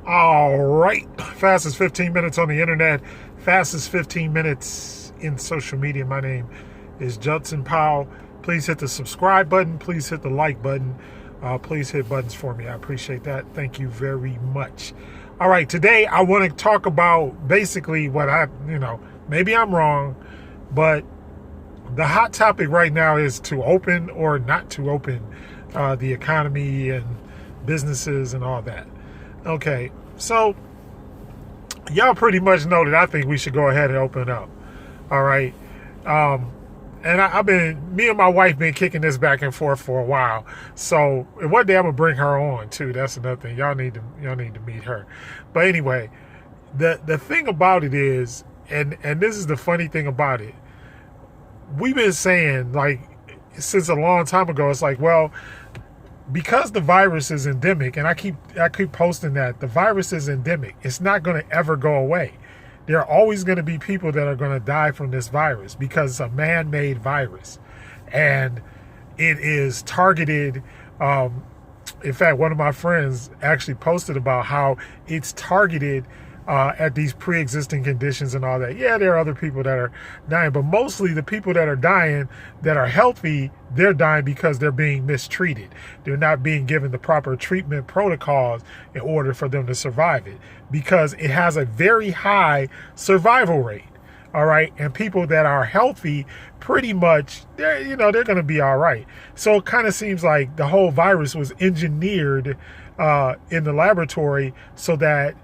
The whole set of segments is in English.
All right. Fastest 15 minutes on the internet. Fastest 15 minutes in social media. My name is Judson Powell. Please hit the subscribe button. Please hit the like button. Please hit buttons for me. I appreciate that. Thank you very much. All right. Today, I want to talk about basically what maybe I'm wrong, but the hot topic right now is to open or not to open the economy and businesses and all that. Okay, so y'all pretty much know that I think we should go ahead and open up. All right. Me and my wife been kicking this back and forth for a while. So one day I'm gonna bring her on too. That's another thing. Y'all need to meet her. But anyway, the thing about it is, and this is the funny thing about it, we've been saying like since a long time ago, it's like, well, because the virus is endemic, and I keep posting that the virus is endemic, it's not going to ever go away. There are always going to be people that are going to die from this virus because it's a man-made virus, and it is targeted. In fact, one of my friends actually posted about how it's targeted at these pre-existing conditions and all that. Yeah, there are other people that are dying, but mostly the people that are dying that are healthy, they're dying because they're being mistreated. They're not being given the proper treatment protocols in order for them to survive it, because it has a very high survival rate. All right. And people that are healthy, pretty much, they're going to be all right. So it kind of seems like the whole virus was engineered in the laboratory so that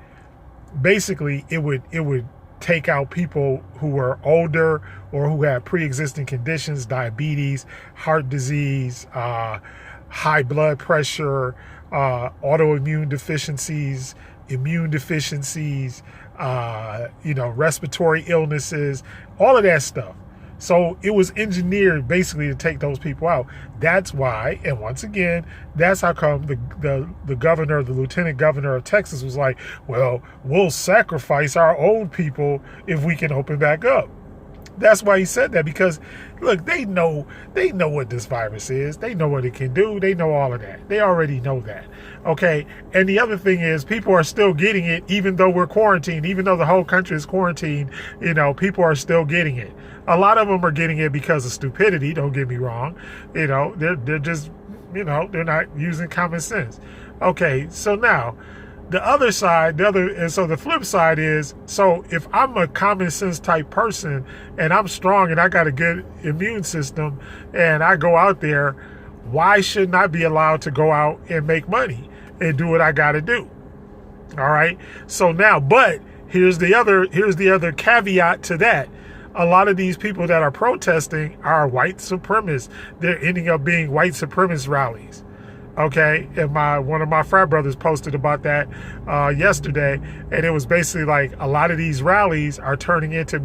basically it would take out people who were older or who had pre-existing conditions, diabetes, heart disease, high blood pressure, autoimmune deficiencies, immune deficiencies, respiratory illnesses, all of that stuff. So it was engineered basically to take those people out. That's why, and once again, that's how come the governor, the lieutenant governor of Texas was like, well, we'll sacrifice our old people if we can open back up. That's why he said that, because look, they know what this virus is. They know what it can do. They know all of that. They already know that. Okay. And the other thing is, people are still getting it, even though we're quarantined, even though the whole country is quarantined, people are still getting it. A lot of them are getting it because of stupidity. Don't get me wrong. They're just, they're not using common sense. Okay. So now, the flip side is, so if I'm a common sense type person and I'm strong and I got a good immune system and I go out there, why shouldn't I be allowed to go out and make money and do what I got to do? All right. So now, but here's the other caveat to that. A lot of these people that are protesting are white supremacists. They're ending up being white supremacist rallies. Okay, and one of my frat brothers posted about that yesterday, and it was basically like a lot of these rallies are turning into,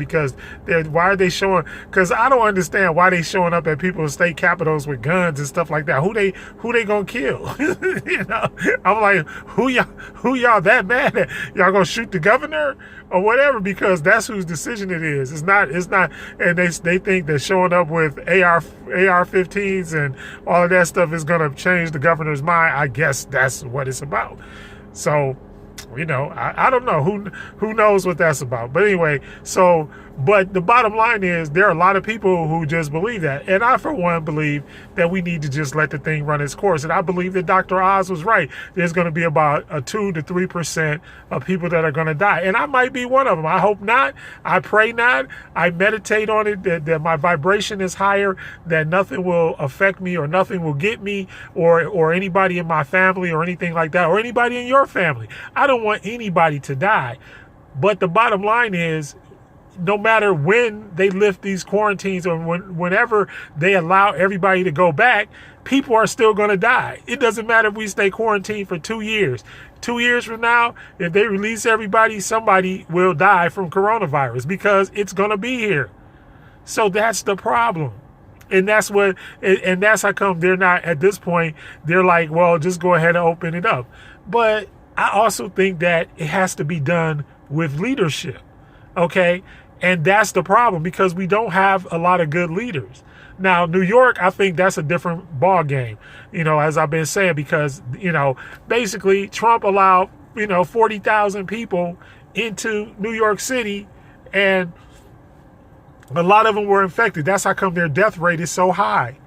why are they showing? Because I don't understand why they showing up at people's state capitals with guns and stuff like that. Who they gonna kill? I'm like, who y'all that mad at? Y'all gonna shoot the governor or whatever? Because that's whose decision it is. It's not, and they think that showing up with AR-15s and all of that stuff is gonna change the governor's mind. I guess that's what it's about. So, I don't know who knows what that's about. But anyway, but the bottom line is, there are a lot of people who just believe that. And I, for one, believe that we need to just let the thing run its course. And I believe that Dr. Oz was right. There's going to be about a 2 to 3% of people that are going to die. And I might be one of them. I hope not. I pray not. I meditate on it, that my vibration is higher, that nothing will affect me or nothing will get me or anybody in my family or anything like that, or anybody in your family. I don't want anybody to die. But the bottom line is, no matter when they lift these quarantines or whenever they allow everybody to go back, people are still going to die. It doesn't matter if we stay quarantined for 2 years. 2 years from now, if they release everybody, somebody will die from coronavirus because it's going to be here. So that's the problem. And that's how come they're not, at this point, they're like, well, just go ahead and open it up. But I also think that it has to be done with leadership. Okay. And that's the problem, because we don't have a lot of good leaders. Now, New York, I think that's a different ball game, as I've been saying, because, basically Trump allowed 40,000 people into New York City, and a lot of them were infected. That's how come their death rate is so high.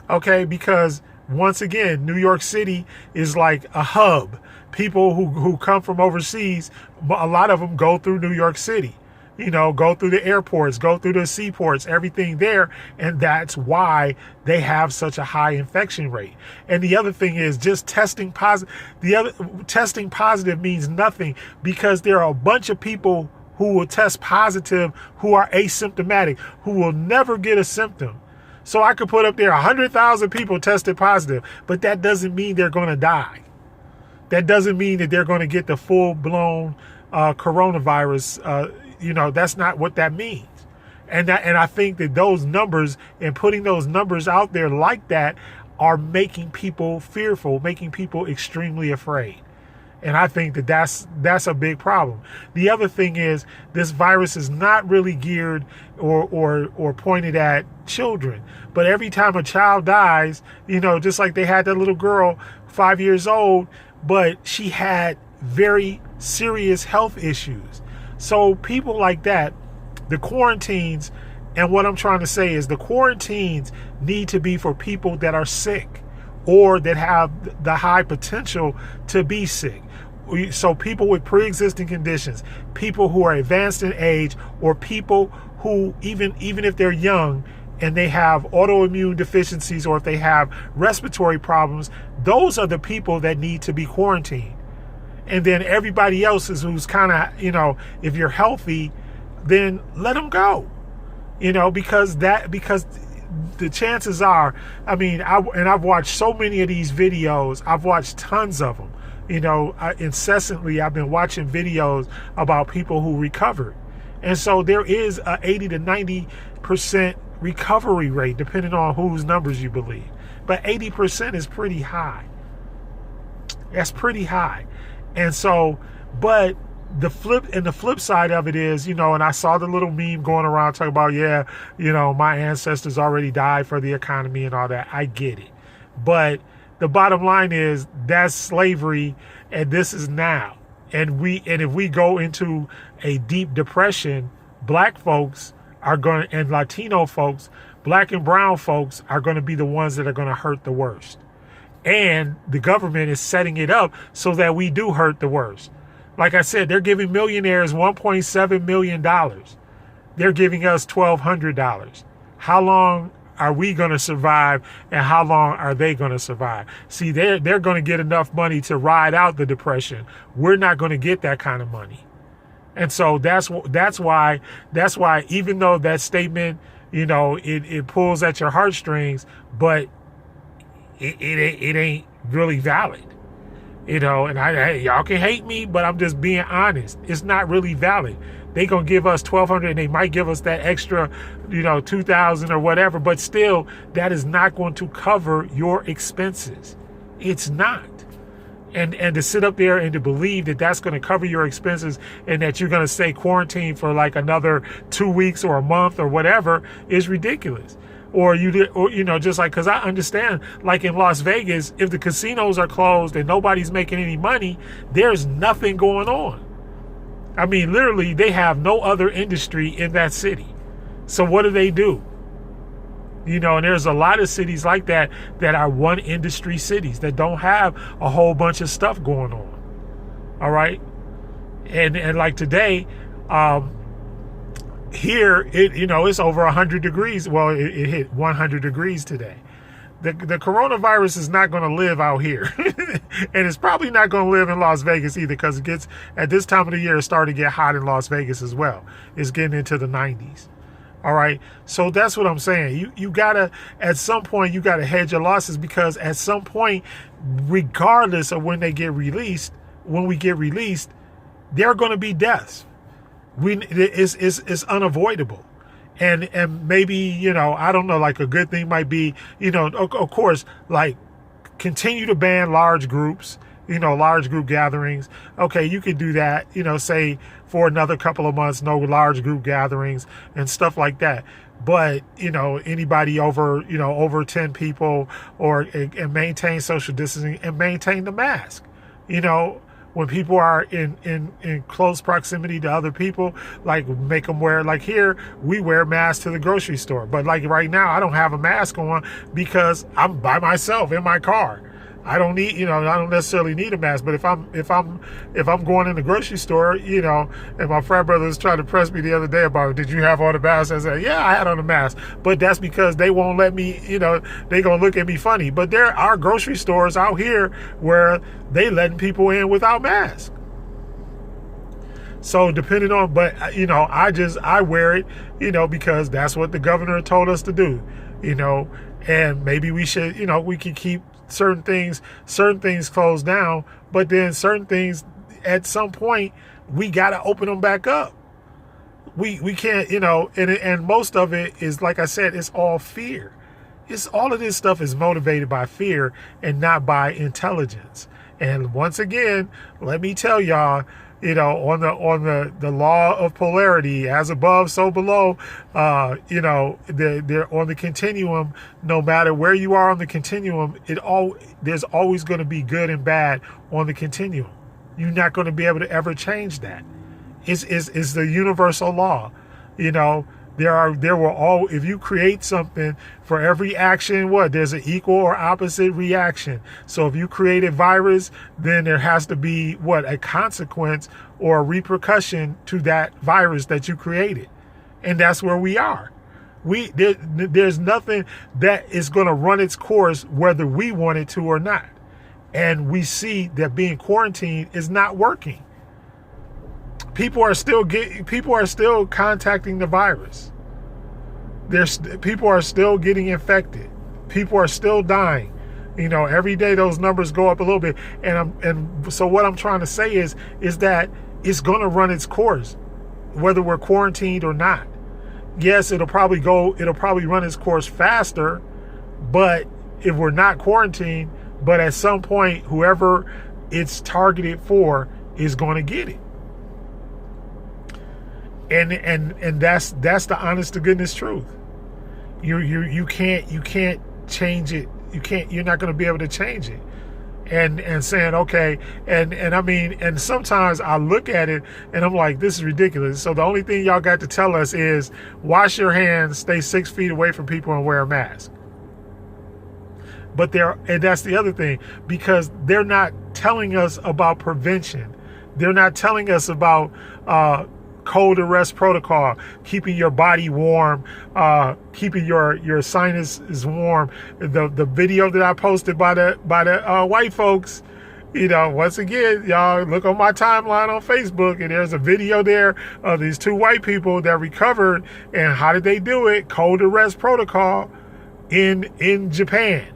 Okay, because once again, New York City is like a hub. People who come from overseas, a lot of them go through New York City. Go through the airports, go through the seaports, everything there. And that's why they have such a high infection rate. And the other thing is just testing positive. Testing positive means nothing, because there are a bunch of people who will test positive who are asymptomatic, who will never get a symptom. So I could put up there 100,000 people tested positive, but that doesn't mean they're going to die. That doesn't mean that they're going to get the full-blown coronavirus. That's not what that means. And I think that those numbers, and putting those numbers out there like that, are making people fearful, making people extremely afraid. And I think that that's a big problem. The other thing is, this virus is not really geared or pointed at children. But every time a child dies, just like they had that little girl, 5 years old, but she had very serious health issues. So people like that, the quarantines, and what I'm trying to say is the quarantines need to be for people that are sick or that have the high potential to be sick. So people with pre-existing conditions, people who are advanced in age, or people who, even if they're young and they have autoimmune deficiencies, or if they have respiratory problems, those are the people that need to be quarantined. And then everybody else who's kind of, if you're healthy, then let them go, because the chances are, I've watched so many of these videos. I've watched tons of them. Incessantly, I've been watching videos about people who recovered. And so there is a 80 to 90% recovery rate, depending on whose numbers you believe. But 80% is pretty high. That's pretty high. And so, but the flip side of it is, and I saw the little meme going around talking about, my ancestors already died for the economy and all that. I get it. But the bottom line is, that's slavery, and this is now. And if we go into a deep depression, black folks are going to, and Latino folks, black and brown folks, are going to be the ones that are going to hurt the worst. And the government is setting it up so that we do hurt the worst. Like I said, they're giving millionaires $1.7 million. They're giving us $1,200. How long are we going to survive, and how long are they going to survive? See, they're going to get enough money to ride out the depression. We're not going to get that kind of money. And so that's why even though that statement, it pulls at your heartstrings, but it ain't really valid. And y'all can hate me, but I'm just being honest. It's not really valid. They gonna give us $1,200, and they might give us that extra, $2,000 or whatever. But still, that is not going to cover your expenses. It's not. And to sit up there and to believe that that's going to cover your expenses, and that you're going to stay quarantined for like another 2 weeks or a month or whatever, is ridiculous. Or just like, because I understand, like in Las Vegas, if the casinos are closed and nobody's making any money, there's nothing going on. Literally, they have no other industry in that city. So what do? And there's a lot of cities like that are one industry cities that don't have a whole bunch of stuff going on. All right. And like today, here, it's over 100 degrees. Well, it hit 100 degrees today. The coronavirus is not going to live out here. And it's probably not going to live in Las Vegas either, because it gets, at this time of the year, it's starting to get hot in Las Vegas as well. It's getting into the 90s. All right. So that's what I'm saying. You gotta, at some point, you gotta hedge your losses, because at some point, regardless of when we get released, there are going to be deaths. It's unavoidable. And maybe, I don't know, like a good thing might be, of course, like continue to ban large groups, large group gatherings. Okay, you could do that, say for another couple of months, no large group gatherings and stuff like that. But, anybody over 10 people, and maintain social distancing and maintain the mask, when people are in close proximity to other people, like make them wear, like here, we wear masks to the grocery store. But like right now, I don't have a mask on because I'm by myself in my car. I don't need, I don't necessarily need a mask, but if I'm going in the grocery store, and my frat brother was trying to press me the other day about, did you have on a mask? I said, yeah, I had on a mask, but that's because they won't let me, they gonna look at me funny. But there are grocery stores out here where they letting people in without masks. So depending on, but I wear it, because that's what the governor told us to do, and maybe we should, we can keep certain things closed down, but then certain things at some point we got to open them back up. We can't, and most of it is, like I said, it's all fear. It's all of this stuff is motivated by fear and not by intelligence. And once again, let me tell y'all, on the law of polarity, as above, so below, they're on the continuum. No matter where you are on the continuum, there's always going to be good and bad on the continuum. You're not going to be able to ever change that. It's the universal law. If you create something, for every action, there's an equal or opposite reaction. So if you create a virus, then there has to be a consequence or a repercussion to that virus that you created. And that's where we are. There's nothing that is going to run its course whether we want it to or not. And we see that being quarantined is not working. People are still contacting the virus. People are still getting infected. People are still dying. Every day those numbers go up a little bit. And so what I'm trying to say is that it's going to run its course, whether we're quarantined or not. Yes, it'll probably run its course faster, but if we're not quarantined, but at some point, whoever it's targeted for is going to get it. And that's the honest to goodness truth. You can't change it. You're not going to be able to change it. And saying, okay, and I mean, and sometimes I look at it and I'm like, this is ridiculous. So the only thing y'all got to tell us is wash your hands, stay 6 feet away from people, and wear a mask. But and that's the other thing, because they're not telling us about prevention. They're not telling us about cold arrest protocol, keeping your body warm, keeping your sinuses warm. The video that I posted by the white folks, once again, y'all look on my timeline on Facebook, and there's a video there of these 2 white people that recovered, and how did they do it? Cold arrest protocol in Japan,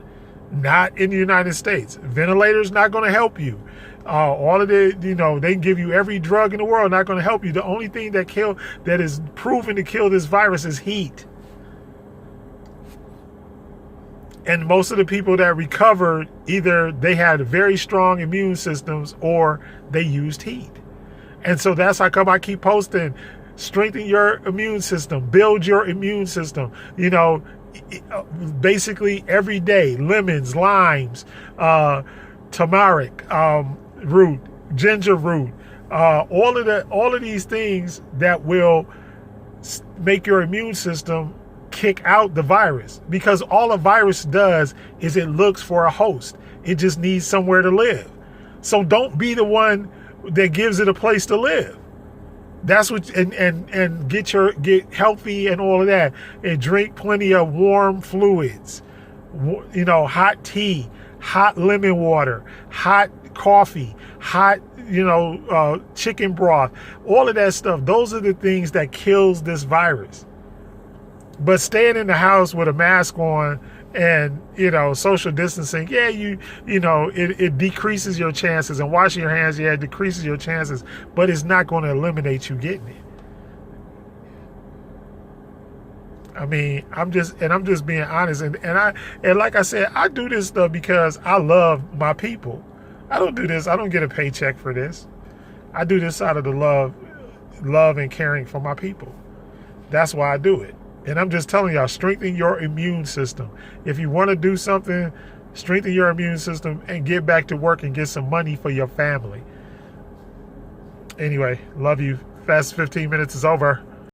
not in the United States. Ventilators not going to help you. All of the, they can give you every drug in the world, not going to help you. The only thing that is proven to kill this virus is heat. And most of the people that recovered, either they had very strong immune systems or they used heat. And so that's how come I keep posting, strengthen your immune system, build your immune system. Basically every day, lemons, limes, turmeric, root, ginger root, all of these things that will make your immune system kick out the virus, because all a virus does is it looks for a host. It just needs somewhere to live. So don't be the one that gives it a place to live. That's what, and get healthy and all of that, and drink plenty of warm fluids, hot tea, hot lemon water, hot coffee, hot, chicken broth, all of that stuff. Those are the things that kills this virus. But staying in the house with a mask on and, social distancing, it decreases your chances. And washing your hands, it decreases your chances, but it's not going to eliminate you getting it. I mean, I'm just being honest. And like I said, I do this stuff because I love my people. I don't do this. I don't get a paycheck for this. I do this out of the love and caring for my people. That's why I do it. And I'm just telling y'all, strengthen your immune system. If you want to do something, strengthen your immune system and get back to work and get some money for your family. Anyway, love you. Fast 15 minutes is over.